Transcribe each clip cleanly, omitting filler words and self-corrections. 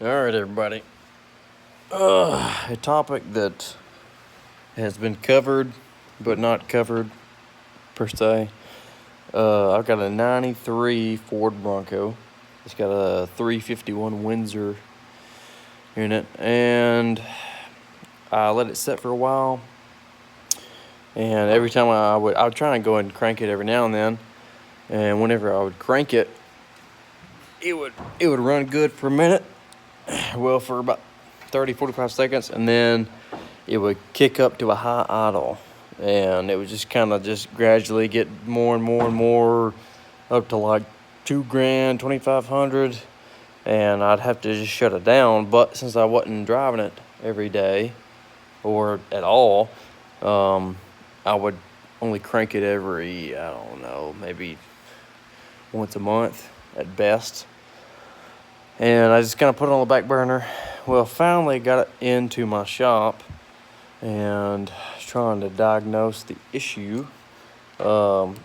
All right, everybody. A topic that has been covered, but not covered per se. I've got a '93 Ford Bronco. It's got a 351 Windsor in it, and I let it sit for a while. And every time I would try and go and crank it every now and then. And whenever I would crank it, it would run good for a minute. Well, for about 30, 45 seconds, and then it would kick up to a high idle, and it would just kind of just gradually get more and more and more up to like $2,000, 2,500, and I'd have to just shut it down. But since I wasn't driving it every day or at all, I would only crank it every, I don't know, maybe once a month at best. And I just kind of put it on the back burner. Well, finally got it into my shop and trying to diagnose the issue. And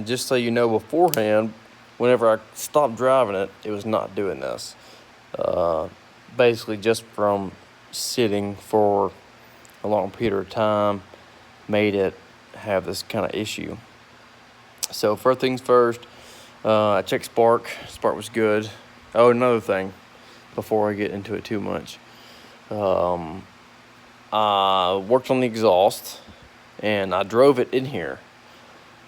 just so you know beforehand, whenever I stopped driving it, it was not doing this. Basically, just from sitting for a long period of time made it have this kind of issue. So first things first, I checked Spark. Spark was good. Oh, another thing, before I get into it too much. I worked on the exhaust, and I drove it in here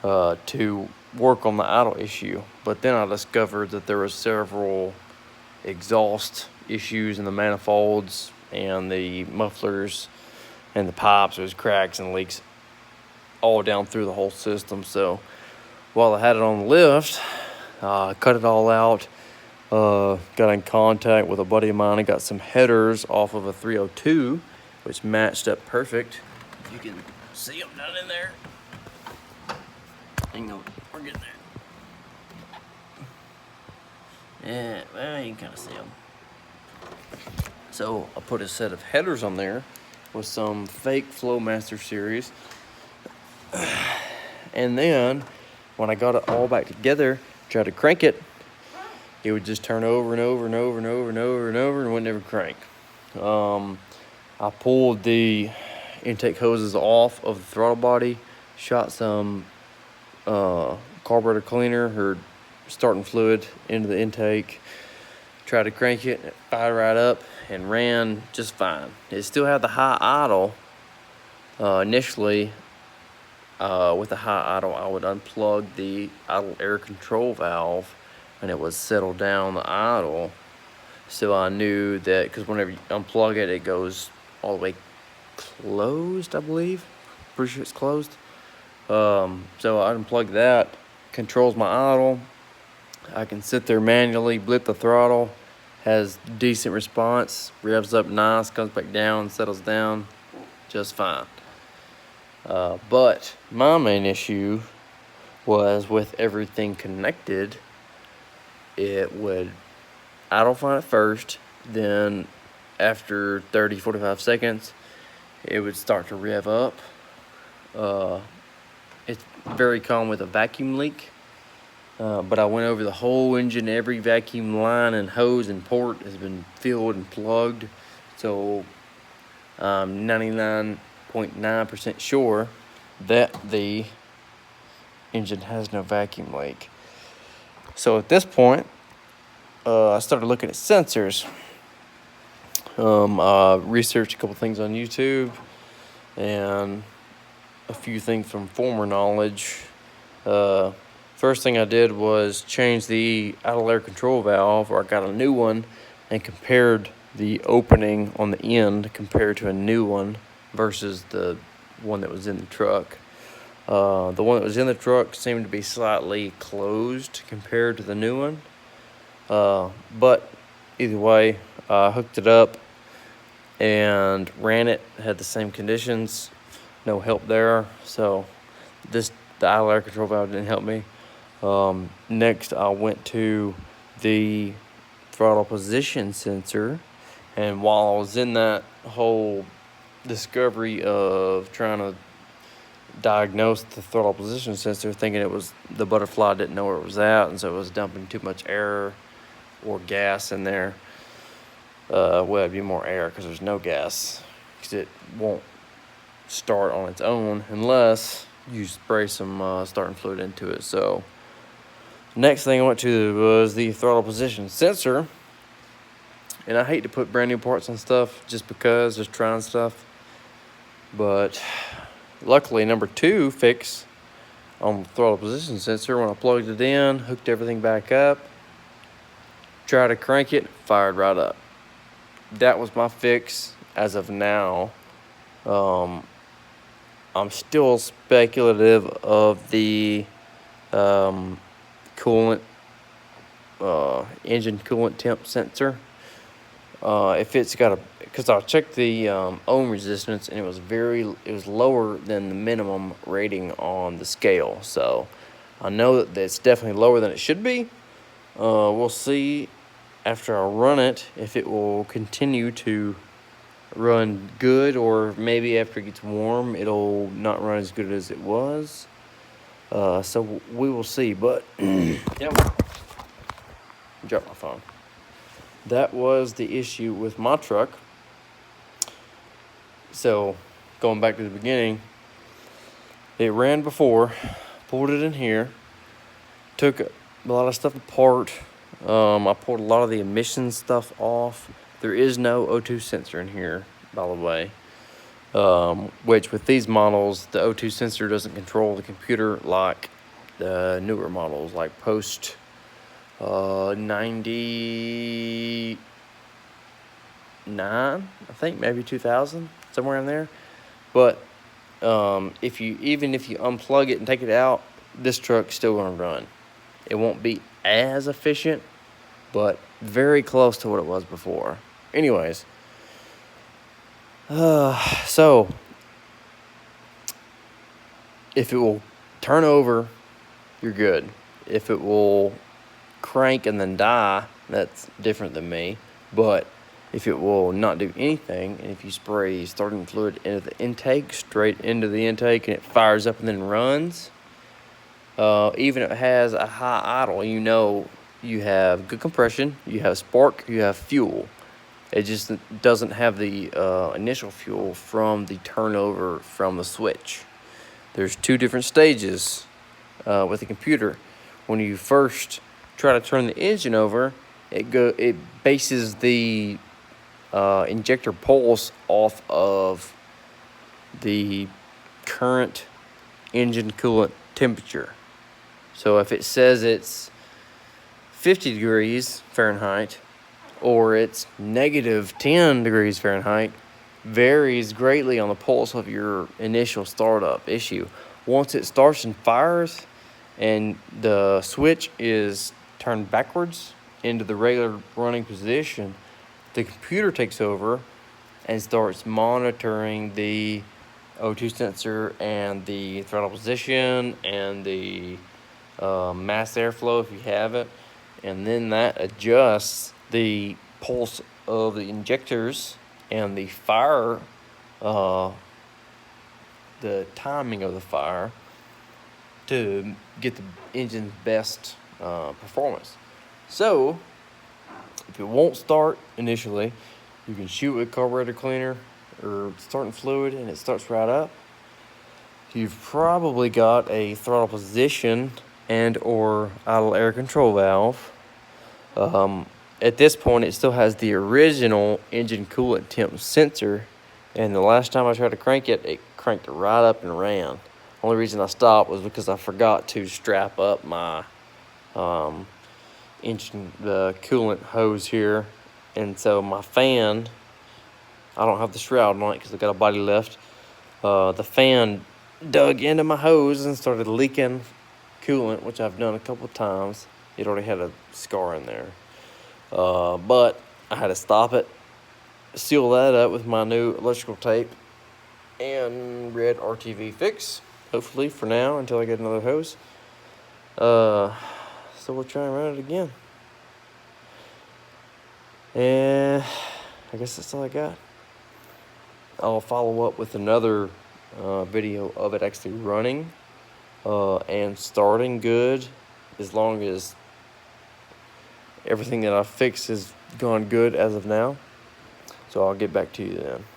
to work on the idle issue. But then I discovered that there were several exhaust issues in the manifolds and the mufflers and the pipes. There's cracks and leaks all down through the whole system. So while I had it on the lift, I cut it all out. Got in contact with a buddy of mine and got some headers off of a 302, which matched up perfect. You can see them down in there. Hang on, we're getting there. Yeah, well, you can kind of see them. So I put a set of headers on there with some fake Flowmaster series. And then when I got it all back together, tried to crank it, it would just turn over and over and over and over and over and over and would never crank. I pulled the intake hoses off of the throttle body, shot some carburetor cleaner or starting fluid into the intake, tried to crank it, it fired right up and ran just fine. It still had the high idle. Initially, with the high idle, I would unplug the idle air control valve and it would settle down the idle. So I knew that, because whenever you unplug it, it goes all the way closed, I believe. Pretty sure it's closed. So I unplugged that, controls my idle. I can sit there manually, blip the throttle, has decent response, revs up nice, comes back down, settles down just fine. But my main issue was with everything connected. It would idle fine at first, then after 30, 45 seconds, it would start to rev up. It's very common with a vacuum leak, but I went over the whole engine. Every vacuum line and hose and port has been filled and plugged, so I'm 99.9% sure that the engine has no vacuum leak. So at this point, I started looking at sensors. I researched a couple things on YouTube and a few things from former knowledge. First thing I did was change the idle air control valve, or I got a new one, and compared the opening on the end compared to a new one versus the one that was in the truck. The one that was in the truck seemed to be slightly closed compared to the new one. But either way, I hooked it up and ran it, had the same conditions, no help there. So the idle air control valve didn't help me. Next, I went to the throttle position sensor, and while I was in that whole discovery of trying to diagnosed the throttle position sensor, thinking it was the butterfly didn't know where it was at, and so it was dumping too much air or gas in there. Well, it'd be more air because there's no gas. Because it won't start on its own unless you spray some starting fluid into it. So, next thing I went to was the throttle position sensor. And I hate to put brand new parts on stuff just because, just trying stuff. But luckily, number 2 fix on the throttle position sensor, when I plugged it in, hooked everything back up, tried to crank it, fired right up. That was my fix as of now. I'm still speculative of the coolant, engine coolant temp sensor. If it's got because I checked the ohm resistance and it was lower than the minimum rating on the scale. So I know that it's definitely lower than it should be. We'll see after I run it if it will continue to run good, or maybe after it gets warm it'll not run as good as it was. So we will see. But yeah, drop my phone. That was the issue with my truck. So going back to the beginning, it ran before, pulled it in here, took a lot of stuff apart. I pulled a lot of the emission stuff off. There is no O2 sensor in here, by the way. Which with these models, the O2 sensor doesn't control the computer like the newer models, like post 99, I think, maybe 2000, somewhere in there. But if you unplug it and take it out, this truck's still gonna run. It won't be as efficient, but very close to what it was before. Anyways, so if it will turn over, you're good. If it will crank and then die, that's different than me. But if it will not do anything, and if you spray starting fluid into the intake, straight into the intake, and it fires up and then runs, even if it has a high idle, you know you have good compression, you have spark, you have fuel. It just doesn't have the initial fuel from the turnover from the switch. There's 2 different stages with the computer. When you first try to turn the engine over, it bases the injector pulse off of the current engine coolant temperature. So if it says it's 50 degrees Fahrenheit or it's negative 10 degrees Fahrenheit, varies greatly on the pulse of your initial startup issue. Once it starts and fires and the switch is turned backwards into the regular running position, the computer takes over and starts monitoring the O2 sensor and the throttle position and the mass airflow if you have it, and then that adjusts the pulse of the injectors and the fire, the timing of the fire to get the engine's best performance. So if it won't start initially, you can shoot with carburetor cleaner or starting fluid and it starts right up. You've probably got a throttle position and or idle air control valve. At this point, it still has the original engine coolant temp sensor, and the last time I tried to crank it, it cranked right up and ran. Only reason I stopped was because I forgot to strap up my engine, the coolant hose here, and so my fan, I don't have the shroud on it because I got a body left. The fan dug into my hose and started leaking coolant, which I've done a couple of times. It already had a scar in there. But I had to stop it, seal that up with my new electrical tape and red RTV fix, hopefully for now until I get another hose. So we'll try and run it again. And I guess that's all I got. I'll follow up with another video of it actually running and starting good, as long as everything that I fixed has gone good as of now. So I'll get back to you then.